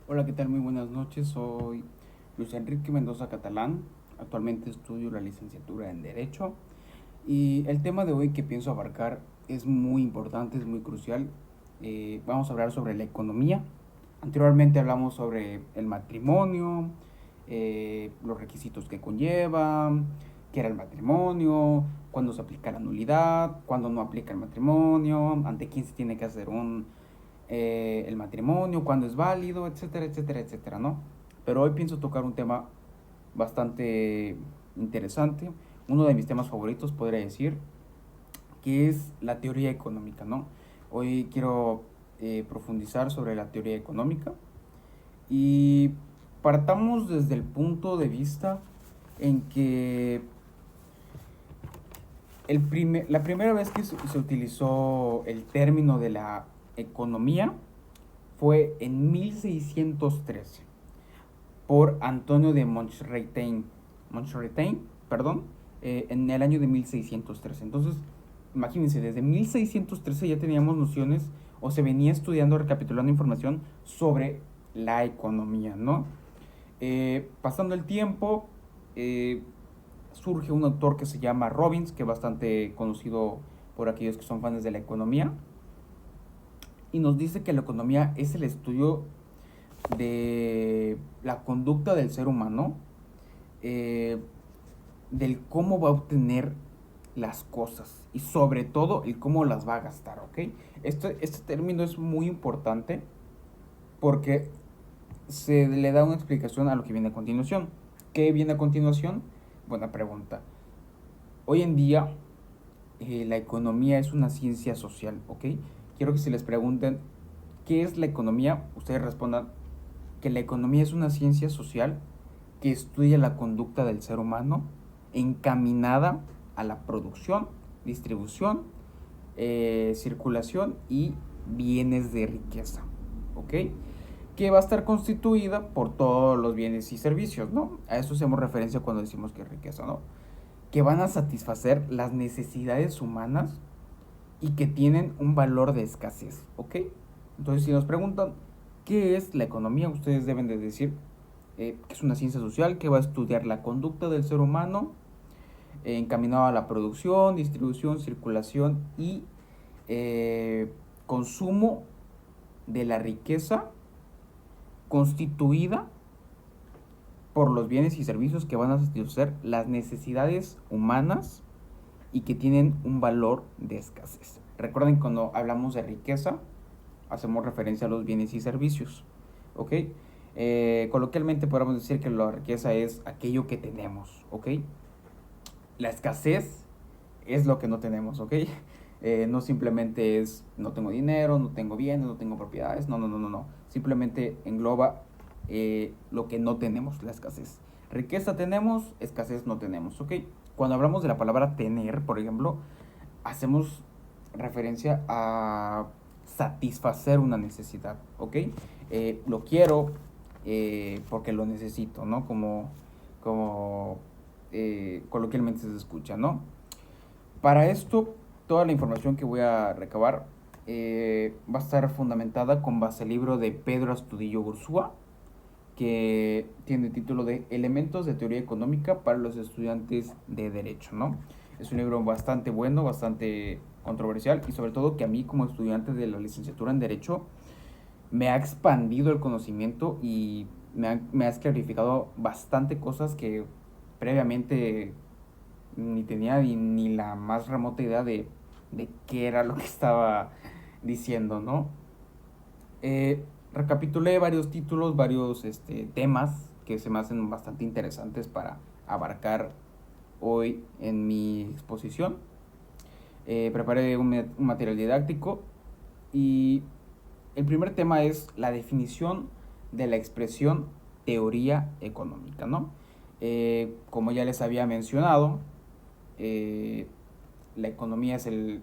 Hola, ¿qué tal? Muy buenas noches. Soy Luis Enrique Mendoza Catalán. Actualmente estudio la licenciatura en Derecho. Y el tema de hoy que pienso abarcar es muy importante, es muy crucial. Vamos a hablar sobre la economía. Anteriormente hablamos sobre el matrimonio, los requisitos que conlleva, qué era el matrimonio, cuándo se aplica la nulidad, cuándo no aplica el matrimonio, ante quién se tiene que hacer el matrimonio, cuándo es válido, etcétera, etcétera, etcétera, ¿no? Pero hoy pienso tocar un tema bastante interesante, uno de mis temas favoritos, podría decir, que es la teoría económica, ¿no? Hoy quiero profundizar sobre la teoría económica y partamos desde el punto de vista en que la primera vez que se utilizó el término de la economía fue en 1613 por Antonio de Montchaltein, perdón, en el año de 1613. Entonces, imagínense, desde 1613 ya teníamos nociones o se venía estudiando, recapitulando información sobre la economía, ¿no? Pasando el tiempo, eh, surge un autor que se llama Robbins, que es bastante conocido por aquellos que son fans de la economía, y nos dice que la economía es el estudio de la conducta del ser humano, eh, del cómo va a obtener las cosas y sobre todo el cómo las va a gastar, ¿ok? Este término es muy importante porque se le da una explicación a lo que viene a continuación. ¿Qué viene a continuación? Buena pregunta. Hoy en día la economía es una ciencia social, ¿ok? Quiero que si les pregunten qué es la economía, ustedes respondan que la economía es una ciencia social que estudia la conducta del ser humano encaminada a la producción, distribución, circulación y bienes de riqueza, ¿ok? Que va a estar constituida por todos los bienes y servicios, ¿no? A eso hacemos referencia cuando decimos que es riqueza, ¿no? Que van a satisfacer las necesidades humanas y que tienen un valor de escasez, ¿ok? Entonces, si nos preguntan qué es la economía, ustedes deben de decir que es una ciencia social que va a estudiar la conducta del ser humano encaminado a la producción, distribución, circulación y eh, consumo de la riqueza constituida por los bienes y servicios que van a satisfacer las necesidades humanas y que tienen un valor de escasez. Recuerden cuando hablamos de riqueza, hacemos referencia a los bienes y servicios, ¿ok? Coloquialmente podemos decir que la riqueza es aquello que tenemos, ¿ok? La escasez es lo que no tenemos, ¿ok? No simplemente es no tengo dinero, no tengo bienes, no tengo propiedades, no, no, no, no, no. Simplemente engloba lo que no tenemos, la escasez. Riqueza tenemos, escasez no tenemos, ¿ok? Cuando hablamos de la palabra tener, por ejemplo, hacemos referencia a satisfacer una necesidad, ¿ok? Lo quiero porque lo necesito, ¿no? Como coloquialmente se escucha, ¿no? Para esto, toda la información que voy a recabar va a estar fundamentada con base al libro de Pedro Astudillo Ursúa, que tiene el título de Elementos de Teoría Económica para los estudiantes de Derecho, ¿no? Es un libro bastante bueno, bastante controversial y sobre todo que a mí como estudiante de la licenciatura en Derecho me ha expandido el conocimiento y me ha clarificado bastante cosas que previamente ni tenía ni la más remota idea de qué era lo que estaba diciendo, ¿no? Recapitulé varios títulos, varios temas que se me hacen bastante interesantes para abarcar hoy en mi exposición. Preparé un material didáctico y el primer tema es la definición de la expresión teoría económica, ¿no? Como ya les había mencionado, eh, la economía es el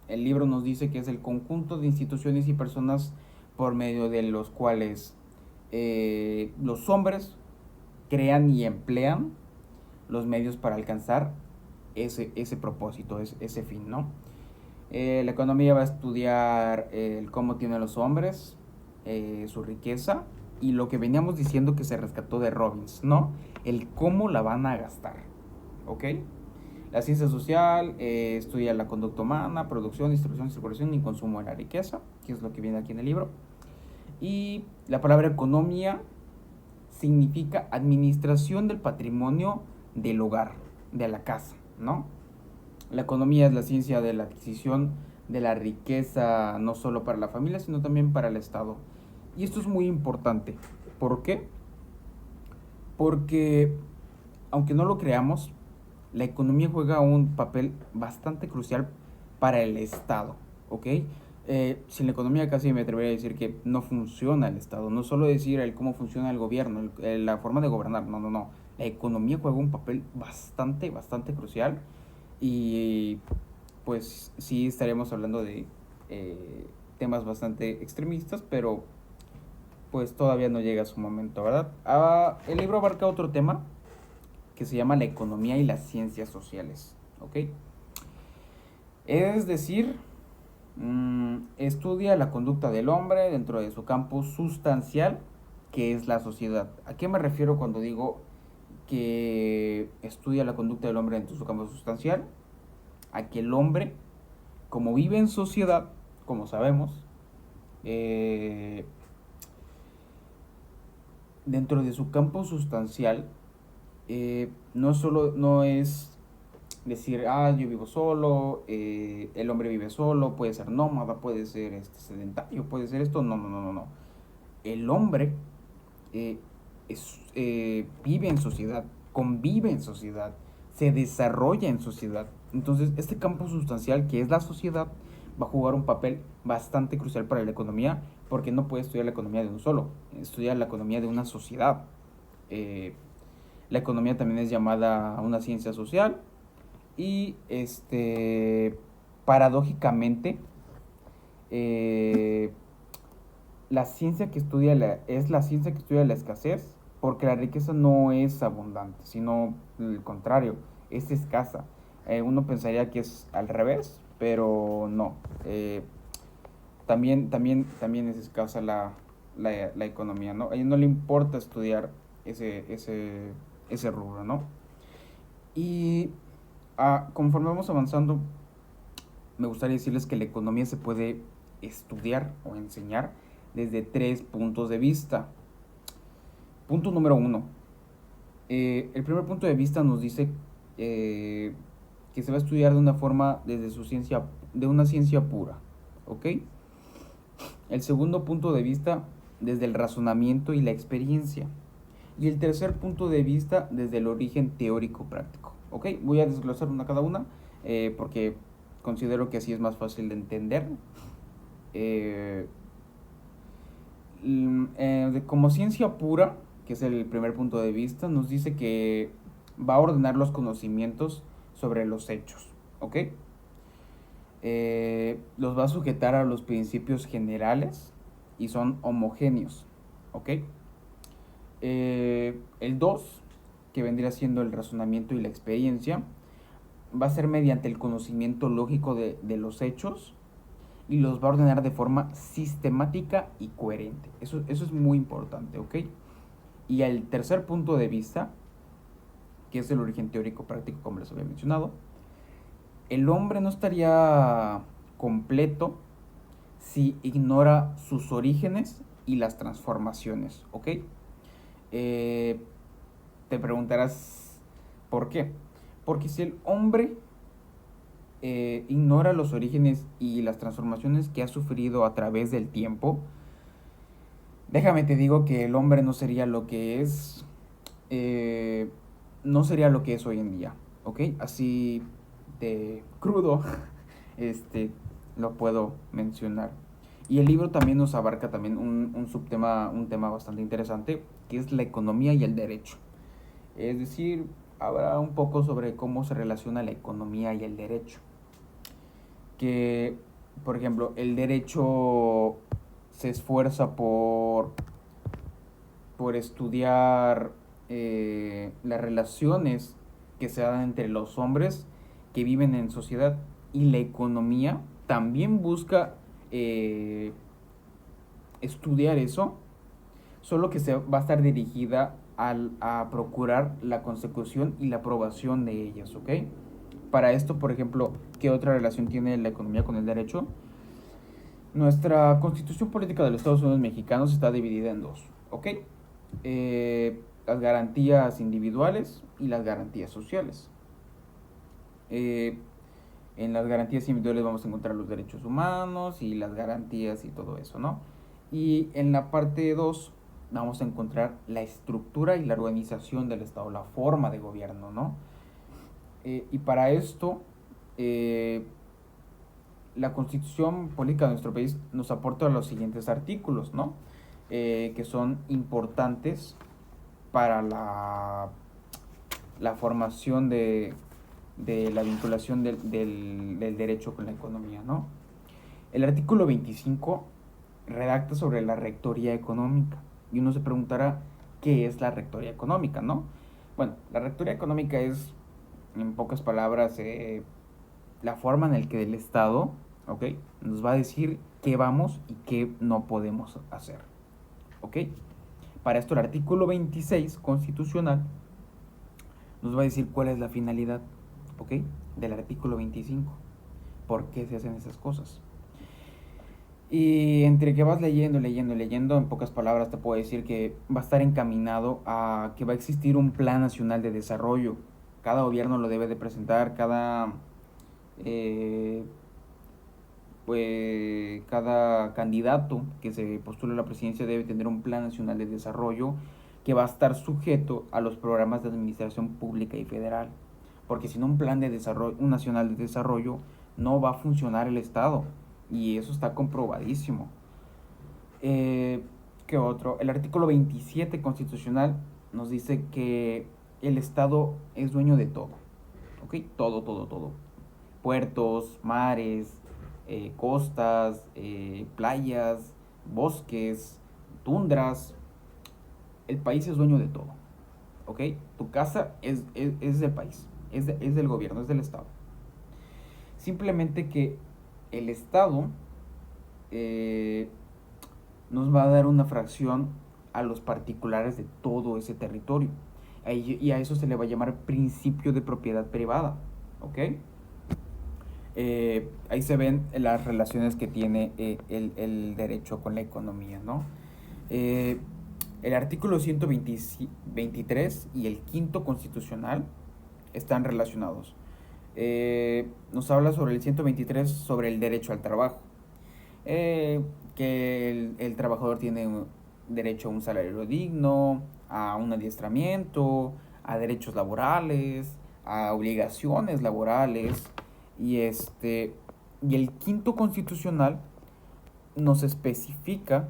libro nos dice que es el conjunto de instituciones y personas por medio de los cuales los hombres crean y emplean los medios para alcanzar ese propósito, ese fin, ¿no? La economía va a estudiar cómo tienen los hombres su riqueza, y lo que veníamos diciendo que se rescató de Robbins, ¿no? El cómo la van a gastar, ¿ok? La ciencia social estudia la conducta humana, producción, distribución, circulación y consumo de la riqueza, que es lo que viene aquí en el libro. Y la palabra economía significa administración del patrimonio del hogar, de la casa, ¿no? La economía es la ciencia de la adquisición de la riqueza, no solo para la familia, sino también para el Estado. Y esto es muy importante. ¿Por qué? Porque, aunque no lo creamos, la economía juega un papel bastante crucial para el Estado, ¿ok? Sin la economía casi me atrevería a decir que no funciona el Estado. No solo decir el cómo funciona el gobierno, la forma de gobernar, no, no, no. La economía juega un papel bastante crucial y pues sí estaremos hablando de temas bastante extremistas, pero pues todavía no llega su momento, ¿verdad? El libro abarca otro tema que se llama la economía y las ciencias sociales, ¿ok? Es decir, estudia la conducta del hombre dentro de su campo sustancial, que es la sociedad. ¿A qué me refiero cuando digo que estudia la conducta del hombre dentro de su campo sustancial? A que el hombre, como vive en sociedad, como sabemos, eh, dentro de su campo sustancial, no es decir, yo vivo solo, el hombre vive solo, puede ser nómada, puede ser sedentario, puede ser esto, no, no, no, no, no. El hombre eh, vive en sociedad, convive en sociedad, se desarrolla en sociedad. Entonces, este campo sustancial que es la sociedad va a jugar un papel bastante crucial para la economía, porque no puede estudiar la economía de un solo, estudia la economía de una sociedad. Eh, la economía también es llamada una ciencia social y paradójicamente eh, la ciencia que estudia es la ciencia que estudia la escasez, porque la riqueza no es abundante, sino el contrario, es escasa. Uno pensaría que es al revés, pero no. También es escasa la economía, ¿no? A ella no le importa estudiar ese rubro, ¿no? Y conforme vamos avanzando, me gustaría decirles que la economía se puede estudiar o enseñar desde 3 puntos de vista. Punto número 1. El primer punto de vista nos dice que se va a estudiar de una forma desde de una ciencia pura, ¿ok? El segundo punto de vista desde el razonamiento y la experiencia. Y el tercer punto de vista desde el origen teórico práctico, ¿ok? Voy a desglosar una cada una porque considero que así es más fácil de entender. Como ciencia pura, que es el primer punto de vista, nos dice que va a ordenar los conocimientos sobre los hechos, ¿ok? Los va a sujetar a los principios generales y son homogéneos, ¿ok? El 2, que vendría siendo el razonamiento y la experiencia, va a ser mediante el conocimiento lógico de los hechos y los va a ordenar de forma sistemática y coherente. Eso es muy importante, ¿ok? Y el tercer punto de vista, que es el origen teórico práctico, como les había mencionado, el hombre no estaría completo si ignora sus orígenes y las transformaciones, ¿ok? Te preguntarás, ¿por qué? Porque si el hombre ignora los orígenes y las transformaciones que ha sufrido a través del tiempo, déjame te digo que el hombre no sería lo que es, no sería lo que es hoy en día, ¿ok? Así de crudo, lo puedo mencionar. Y el libro también nos abarca también un tema bastante interesante, que es la economía y el derecho. Es decir, habrá un poco sobre cómo se relaciona la economía y el derecho. Que, por ejemplo, el derecho se esfuerza por estudiar las relaciones que se dan entre los hombres que viven en sociedad, y la economía también busca estudiar eso, solo que se va a estar dirigida a procurar la consecución y la aprobación de ellas, ¿ok? Para esto, por ejemplo, ¿qué otra relación tiene la economía con el derecho? Nuestra constitución política de los Estados Unidos mexicanos está dividida en dos, ¿ok? Las garantías individuales y las garantías sociales. Eh, en las garantías individuales vamos a encontrar los derechos humanos y las garantías y todo eso, ¿no? Y en la parte 2 vamos a encontrar la estructura y la organización del Estado, la forma de gobierno, ¿no? Y para esto, eh, la constitución política de nuestro país nos aporta los siguientes artículos, ¿no? Que son importantes para la formación de la vinculación del derecho con la economía, ¿no? El artículo 25 redacta sobre la rectoría económica y uno se preguntará qué es la rectoría económica, ¿no? Bueno, la rectoría económica es, en pocas palabras, la forma en la que el Estado, ¿ok?, nos va a decir qué vamos y qué no podemos hacer, ¿ok? Para esto el artículo 26 constitucional nos va a decir cuál es la finalidad, ¿ok?, del artículo 25, por qué se hacen esas cosas. Y entre que vas leyendo, en pocas palabras te puedo decir que va a estar encaminado a que va a existir un plan nacional de desarrollo. Cada gobierno lo debe de presentar, pues cada candidato que se postule a la presidencia debe tener un plan nacional de desarrollo que va a estar sujeto a los programas de administración pública y federal. Porque sin un plan de desarrollo, un nacional de desarrollo, no va a funcionar el Estado. Y eso está comprobadísimo. Eh, ¿Qué otro? El artículo 27 constitucional nos dice que el Estado es dueño de todo. ¿Ok? Todo, todo, todo. Puertos, mares, costas, playas, bosques, tundras. El país es dueño de todo. ¿Ok? Tu casa es del país, es del gobierno, es del Estado. Simplemente que el Estado eh, nos va a dar una fracción a los particulares de todo ese territorio. Y a eso se le va a llamar principio de propiedad privada. ¿Ok? Ahí se ven las relaciones que tiene el derecho con la economía, ¿no? Eh, el artículo 123 y el quinto constitucional están relacionados. Nos habla sobre el 123 sobre el derecho al trabajo. Que el trabajador tiene derecho a un salario digno, a un adiestramiento, a derechos laborales, a obligaciones laborales. Y el quinto constitucional nos especifica,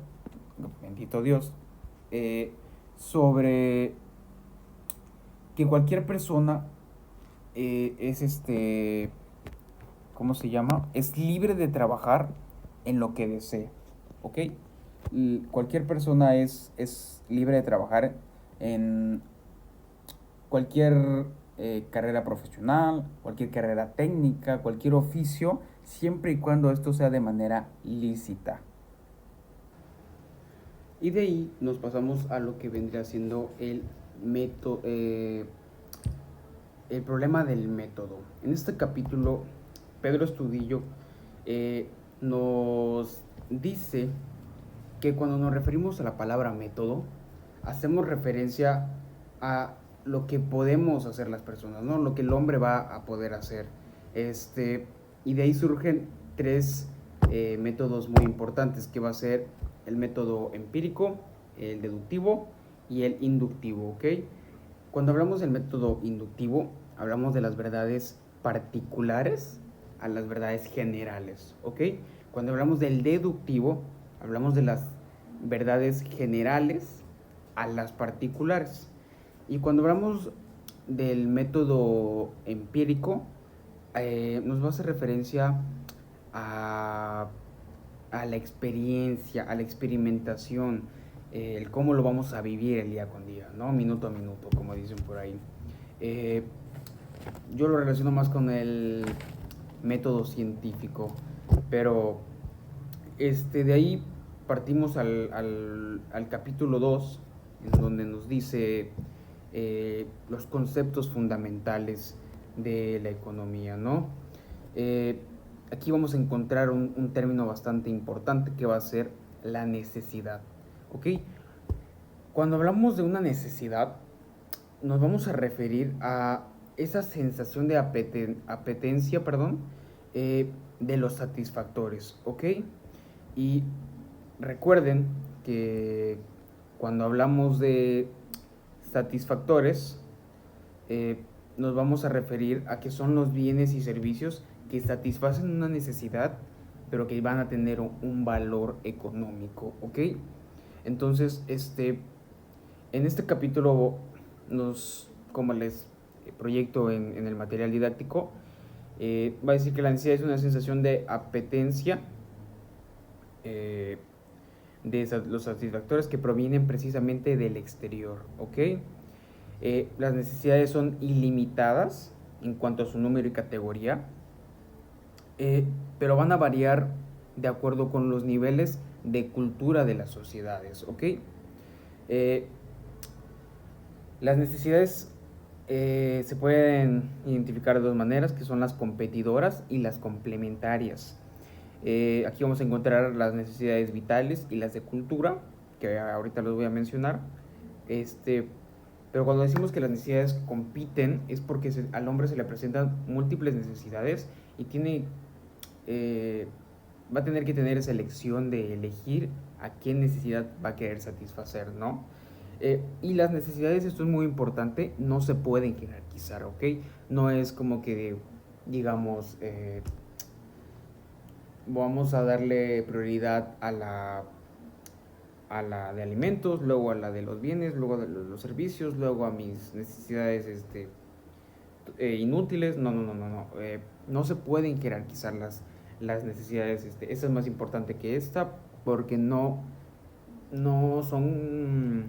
bendito Dios, sobre que cualquier persona es ¿cómo se llama? Es libre de trabajar en lo que desee, ¿ok? Cualquier persona es libre de trabajar en cualquier carrera profesional, cualquier carrera técnica, cualquier oficio, siempre y cuando esto sea de manera lícita. Y de ahí nos pasamos a lo que vendría siendo el método, el problema del método. En este capítulo, Pedro Estudillo nos dice que cuando nos referimos a la palabra método, hacemos referencia a lo que podemos hacer las personas, ¿no? Lo que el hombre va a poder hacer. Y de ahí surgen tres métodos muy importantes, que va a ser el método empírico, el deductivo y el inductivo, ¿ok? Cuando hablamos del método inductivo, hablamos de las verdades particulares a las verdades generales, ¿ok? Cuando hablamos del deductivo, hablamos de las verdades generales a las particulares. Y cuando hablamos del método empírico, nos va a hacer referencia a, a la experiencia, a la experimentación, el cómo lo vamos a vivir el día con día, ¿no? Minuto a minuto, como dicen por ahí. Yo lo relaciono más con el método científico, pero de ahí partimos al capítulo 2, en donde nos dice los conceptos fundamentales de la economía, ¿no? Aquí vamos a encontrar un término bastante importante que va a ser la necesidad, ¿ok? Cuando hablamos de una necesidad, nos vamos a referir a esa sensación de apetencia, de los satisfactores, ¿ok? Y recuerden que cuando hablamos de satisfactores, nos vamos a referir a que son los bienes y servicios que satisfacen una necesidad, pero que van a tener un valor económico, ¿ok? Entonces, en este capítulo como les proyecto en el material didáctico, va a decir que la necesidad es una sensación de apetencia de los satisfactores que provienen precisamente del exterior, ¿ok? Las necesidades son ilimitadas en cuanto a su número y categoría, pero van a variar de acuerdo con los niveles de cultura de las sociedades, ¿ok? Las necesidades se pueden identificar de dos maneras, que son las competidoras y las complementarias. Aquí vamos a encontrar las necesidades vitales y las de cultura, que ahorita los voy a mencionar. Pero cuando decimos que las necesidades compiten es porque al hombre se le presentan múltiples necesidades y va a tener que tener esa elección de elegir a qué necesidad va a querer satisfacer, ¿no? Y las necesidades, esto es muy importante, no se pueden jerarquizar, ¿ok? No es como que, digamos, vamos a darle prioridad a la de alimentos, luego a la de los bienes, luego a los servicios, luego a mis necesidades inútiles. No. No se pueden jerarquizar las necesidades. Esta es más importante que esta porque no son...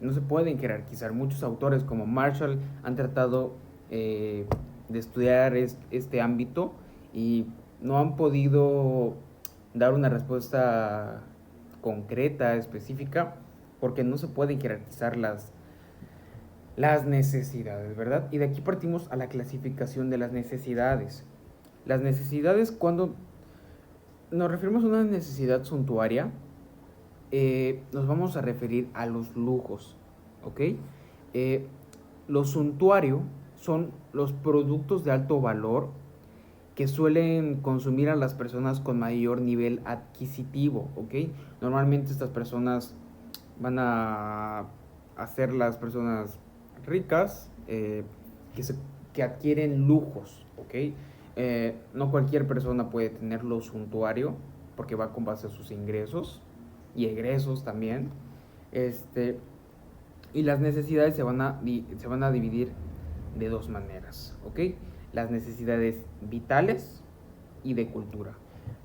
no se pueden jerarquizar. Muchos autores como Marshall han tratado de estudiar este ámbito y no han podido dar una respuesta concreta, específica, porque no se pueden jerarquizar las necesidades, ¿verdad? Y de aquí partimos a la clasificación de las necesidades. Las necesidades, cuando nos referimos a una necesidad suntuaria, nos vamos a referir a los lujos, ¿ok? Lo suntuario son los productos de alto valor que suelen consumir a las personas con mayor nivel adquisitivo, ¿ok? Normalmente estas personas van a ser las personas ricas que adquieren lujos, ¿ok? No cualquier persona puede tener lo suntuario porque va con base a sus ingresos y egresos también. Y las necesidades se van a dividir de dos maneras, ¿ok? Las necesidades vitales y de cultura.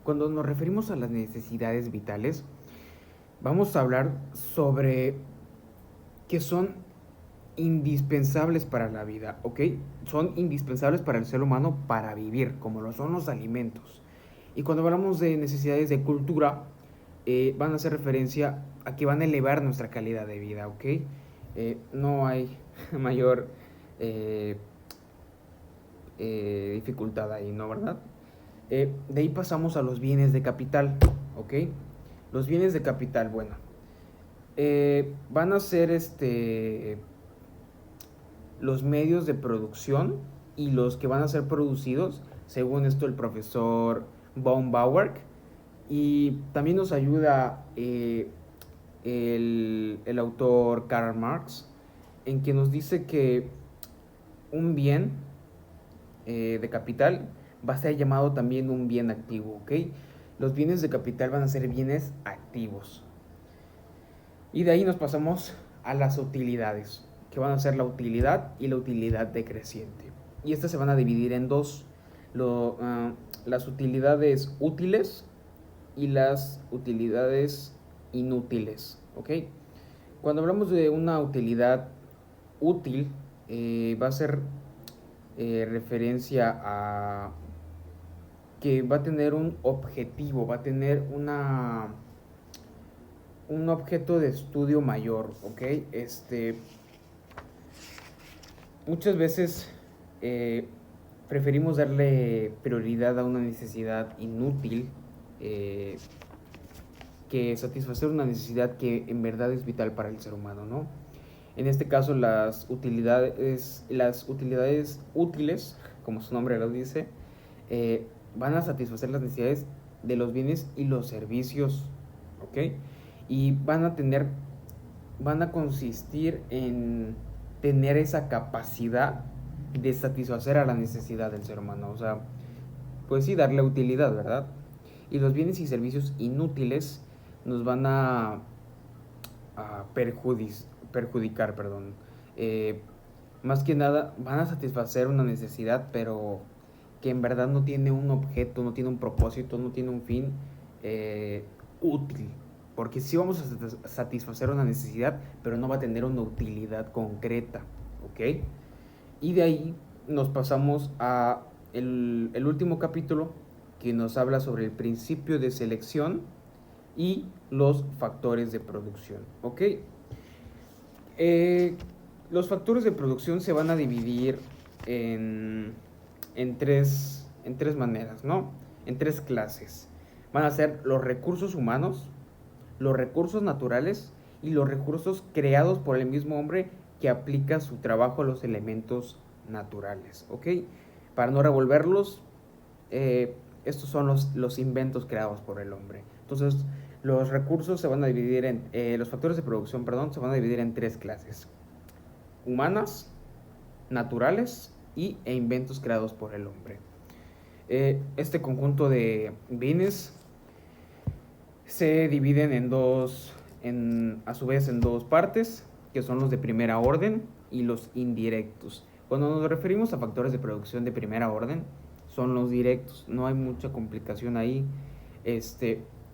Cuando nos referimos a las necesidades vitales, vamos a hablar sobre que son indispensables para la vida, ¿ok? Son indispensables para el ser humano para vivir, como lo son los alimentos. Y cuando hablamos de necesidades de cultura, van a hacer referencia a que van a elevar nuestra calidad de vida, ¿ok? No hay mayor dificultad ahí, ¿no? ¿Verdad? De ahí pasamos a los bienes de capital, ¿ok? Los bienes de capital, bueno, van a ser los medios de producción y los que van a ser producidos, según esto el profesor Baumbauer, y también nos ayuda el autor Karl Marx, en que nos dice que un bien de capital va a ser llamado también un bien activo, ¿ok? Los bienes de capital van a ser bienes activos. Y de ahí nos pasamos a las utilidades, que van a ser la utilidad y la utilidad decreciente. Y estas se van a dividir en dos, las utilidades útiles y las utilidades inútiles, ¿ok? Cuando hablamos de una utilidad útil, va a ser referencia a que va a tener un objetivo, va a tener un objeto de estudio mayor, ¿ok? Muchas veces preferimos darle prioridad a una necesidad inútil que satisfacer una necesidad que en verdad es vital para el ser humano, ¿no? En este caso las utilidades útiles, como su nombre lo dice, van a satisfacer las necesidades de los bienes y los servicios, ¿ok? Y van a consistir en tener esa capacidad de satisfacer a la necesidad del ser humano, o sea, pues sí, darle utilidad, ¿verdad? Y los bienes y servicios inútiles nos van a perjudicar, perdón. Más que nada van a satisfacer una necesidad, pero que en verdad no tiene un objeto, no tiene un propósito, no tiene un fin útil. Porque sí vamos a satisfacer una necesidad, pero no va a tener una utilidad concreta, ¿ok? Y de ahí nos pasamos a el último capítulo, que nos habla sobre el principio de selección y los factores de producción, ¿ok? Los factores de producción se van a dividir en tres maneras, ¿no? En tres clases. Van a ser los recursos humanos, los recursos naturales y los recursos creados por el mismo hombre que aplica su trabajo a los elementos naturales, ¿ok? Para no revolverlos, estos son los inventos creados por el hombre. Entonces, los recursos se van a dividir los factores de producción, perdón, se van a dividir en tres clases: humanas, naturales e inventos creados por el hombre. Este conjunto de bienes se dividen a su vez en dos partes, que son los de primera orden y los indirectos. Cuando nos referimos a factores de producción de primera orden, son los directos, no hay mucha complicación ahí,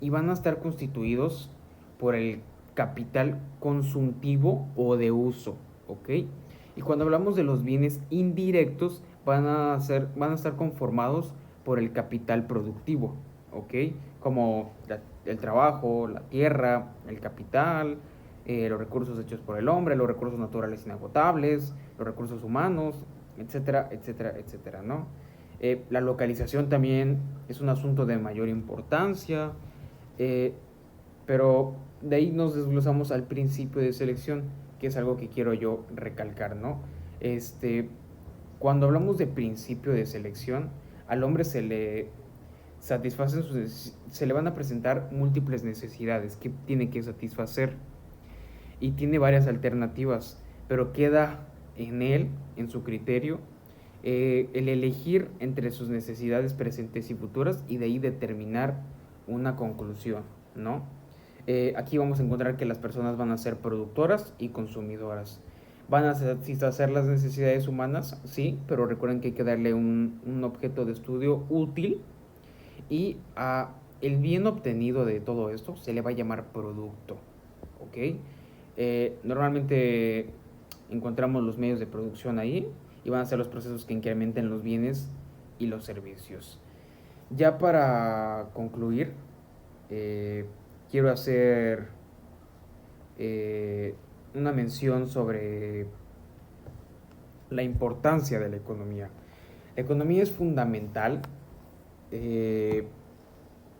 y van a estar constituidos por el capital consumivo o de uso, ¿ok? Y cuando hablamos de los bienes indirectos, van a estar conformados por el capital productivo, ¿ok? Como el trabajo, la tierra, el capital, los recursos hechos por el hombre, los recursos naturales inagotables, los recursos humanos, etcétera, etcétera, etcétera, ¿no? La localización también es un asunto de mayor importancia, pero de ahí nos desglosamos al principio de selección, que es algo que quiero yo recalcar, ¿no? Cuando hablamos de principio de selección, al hombre se le van a presentar múltiples necesidades que tiene que satisfacer, y tiene varias alternativas, pero queda en él, en su criterio, el elegir entre sus necesidades presentes y futuras, y de ahí determinar una conclusión, ¿no? Aquí vamos a encontrar que las personas van a ser productoras y consumidoras. Van a satisfacer las necesidades humanas, sí, pero recuerden que hay que darle un objeto de estudio útil, y el bien obtenido de todo esto se le va a llamar producto, ¿ok? Normalmente encontramos los medios de producción ahí, y van a ser los procesos que incrementen los bienes y los servicios. Ya para concluir, quiero hacer una mención sobre la importancia de la economía. La economía es fundamental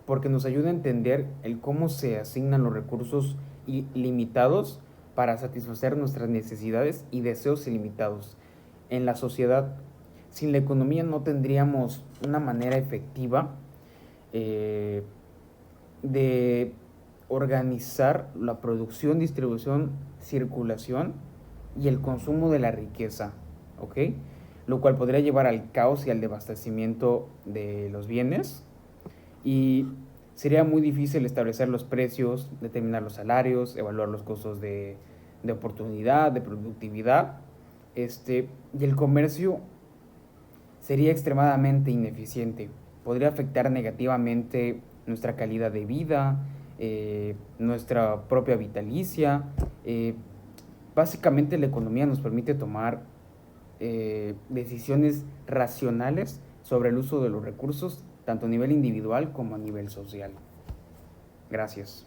porque nos ayuda a entender el cómo se asignan los recursos limitados para satisfacer nuestras necesidades y deseos ilimitados en la sociedad. Sin la economía no tendríamos una manera efectiva de organizar la producción, distribución, circulación y el consumo de la riqueza, ¿ok? Lo cual podría llevar al caos y al desabastecimiento de los bienes, y sería muy difícil establecer los precios, determinar los salarios, evaluar los costos de oportunidad, de productividad, y el comercio sería extremadamente ineficiente. Podría afectar negativamente nuestra calidad de vida, nuestra propia vitalicia. Básicamente la economía nos permite tomar decisiones racionales sobre el uso de los recursos tanto a nivel individual como a nivel social. Gracias.